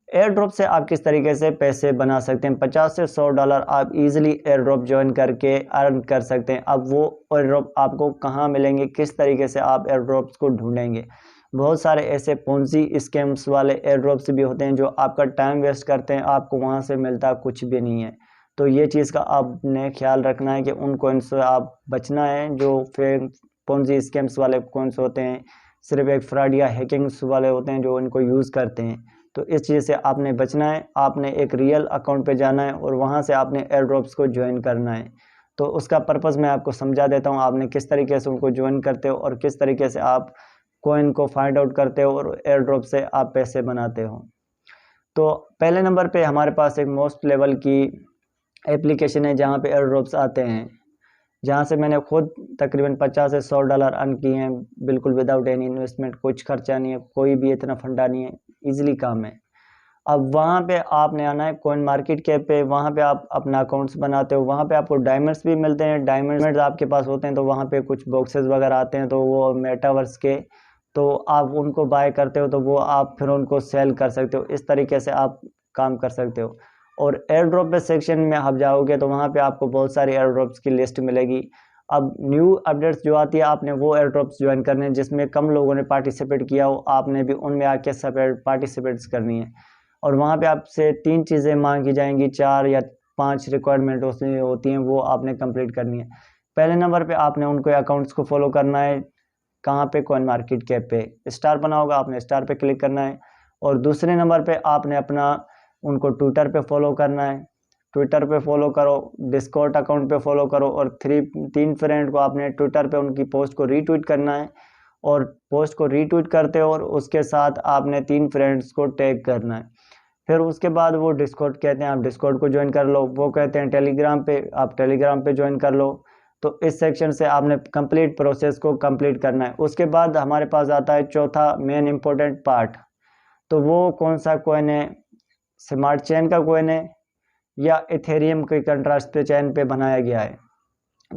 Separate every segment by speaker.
Speaker 1: Air drop से आप किस तरीके से पैसे बना सकते हैं। 50 से $100 आप इजीली एयर ड्रॉप ज्वाइन करके अर्न कर सकते हैं। अब वो एयर ड्रॉप आपको कहाँ मिलेंगे, किस तरीके से आप एयर ड्रॉप्स को ढूंढेंगे। बहुत सारे ऐसे पोंजी स्कैम्स वाले एयर ड्रॉप्स भी होते हैं जो आपका टाइम वेस्ट करते हैं, आपको वहाँ से मिलता कुछ भी नहीं है। तो ये चीज़ का आपने ख्याल रखना है कि उन कॉइन्स से आप बचना है जो फेक पोंजी स्कैम्स वाले कॉइन्स होते हैं, सिर्फ एक फ्रॉड या हैकिंग्स वाले होते हैं जो इनको यूज़ करते हैं। तो इस चीज़ से आपने बचना है। आपने एक रियल अकाउंट पे जाना है और वहाँ से आपने एयर ड्रॉप्स को ज्वाइन करना है। तो उसका पर्पज़ मैं आपको समझा देता हूँ, आपने किस तरीके से उनको ज्वाइन करते हो और किस तरीके से आप कॉइन को फाइंड आउट करते हो और एयर ड्रॉप से आप पैसे बनाते हो। तो पहले नंबर पे हमारे पास एक मोस्ट लेवल की एप्लीकेशन है जहाँ पे एयर ड्रॉप्स आते हैं, जहाँ से मैंने खुद तकरीबन 50 से $100 अर्न किए हैं, बिल्कुल विदाउट एनी इन्वेस्टमेंट, कुछ खर्चा नहीं है, कोई भी इतना फंडा नहीं है, ईजिली काम है। अब वहाँ पे आपने आना है कॉइन मार्केट कैप पे, वहाँ पे आप अपना अकाउंट्स बनाते हो, वहाँ पे आपको डायमंड्स भी मिलते हैं। डायमंड्स आपके पास होते हैं तो वहाँ पे कुछ बॉक्सेस वगैरह आते हैं, तो वो मेटावर्स के, तो आप उनको बाय करते हो तो वो आप फिर उनको सेल कर सकते हो। इस तरीके से आप काम कर सकते हो। और एयर ड्रॉप पे सेक्शन में आप जाओगे तो वहाँ पे आपको बहुत सारी एयर ड्रॉप्स की लिस्ट मिलेगी। अब न्यू अपडेट्स जो आती है, आपने वो एयर ड्रॉप्स ज्वाइन करने हैं जिसमें कम लोगों ने पार्टिसिपेट किया हो, आपने भी उनमें आके सेपरेट पार्टिसिपेट्स करनी है। और वहाँ पे आपसे 3 चीज़ें मांगी जाएंगी, 4 या 5 रिक्वायरमेंट उसमें होती हैं, वो आपने कंप्लीट करनी है। पहले नंबर पे आपने उनको अकाउंट्स को फॉलो करना है। कहाँ पे, कॉइन मार्केट कैप पे स्टार बना होगा, आपने स्टार पे क्लिक करना है। और दूसरे नंबर पे आपने अपना उनको ट्विटर पे फॉलो करना है। ट्विटर पे फॉलो करो, डिस्कॉर्ड अकाउंट पे फॉलो करो और 3 फ्रेंड को आपने ट्विटर पे उनकी पोस्ट को रीट्वीट करना है। और पोस्ट को रीट्वीट करते हो और उसके साथ आपने 3 फ्रेंड्स को टैग करना है। फिर उसके बाद वो डिस्कॉर्ड कहते हैं, आप डिस्कॉर्ड को ज्वाइन कर लो। वो कहते हैं टेलीग्राम पे, आप टेलीग्राम पे ज्वाइन कर लो। तो इस सेक्शन से आपने कंप्लीट प्रोसेस को कंप्लीट करना है। उसके बाद हमारे पास आता है चौथा मेन इंपॉर्टेंट पार्ट। तो वो कौन सा कॉइन है, स्मार्ट चेन का कॉइन है या इथेरियम के कंट्रास्ट पे चेन पे बनाया गया है।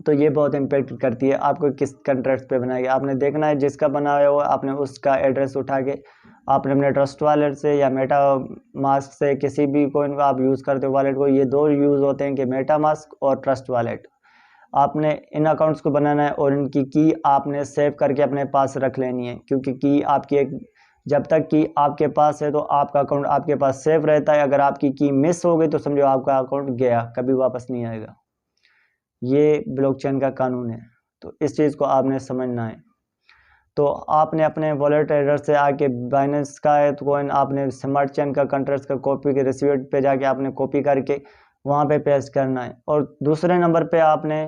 Speaker 1: तो ये बहुत इम्पेक्ट करती है आपको किस कंट्रैक्ट पे बनाया गया। आपने देखना है जिसका बनाया हुआ आपने उसका एड्रेस उठा के आपने अपने ट्रस्ट वॉलेट से या मेटा मास्क से, किसी भी कोइन को आप यूज़ करते हो वॉलेट को, ये 2 यूज़ होते हैं कि मेटा मास्क और ट्रस्ट वॉलेट। आपने इन अकाउंट्स को बनाना है और इनकी की आपने सेव करके अपने पास रख लेनी है, क्योंकि की आपकी एक, जब तक की आपके पास है तो आपका अकाउंट आपके पास सेव रहता है। अगर आपकी की मिस हो गई तो समझो आपका अकाउंट गया, कभी वापस नहीं आएगा। ये ब्लॉकचेन का कानून है, तो इस चीज़ को आपने समझना है। तो आपने अपने वॉलेट एड्रेस से आके बाइनेंस का है तो कॉइन आपने स्मार्ट चेन का कंट्रैक्ट का कॉपी के रिसीवेट पे जाके आपने कॉपी करके वहाँ पे पेस्ट करना है। और दूसरे नंबर पे आपने,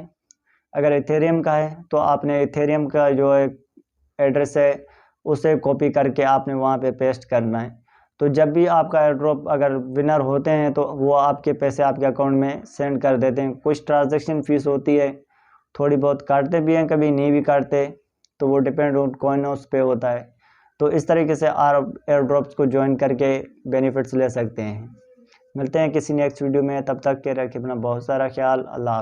Speaker 1: अगर इथेरियम का है तो आपने इथेरियम का जो है एड्रेस है उसे कॉपी करके आपने वहाँ पे पेस्ट करना है। तो जब भी आपका एयर ड्रॉप अगर विनर होते हैं तो वो आपके पैसे आपके अकाउंट में सेंड कर देते हैं। कुछ ट्रांजैक्शन फीस होती है, थोड़ी बहुत काटते भी हैं, कभी नहीं भी काटते, तो वो डिपेंड ऑन कॉइन उस पे होता है। तो इस तरीके से आप एयर ड्रॉप्स को ज्वाइन करके बेनिफिट्स ले सकते हैं। मिलते हैं किसी नेक्स्ट वीडियो में, तब तक के रखिए अपना बहुत सारा ख्याल। अल्लाह हाफ़िज़।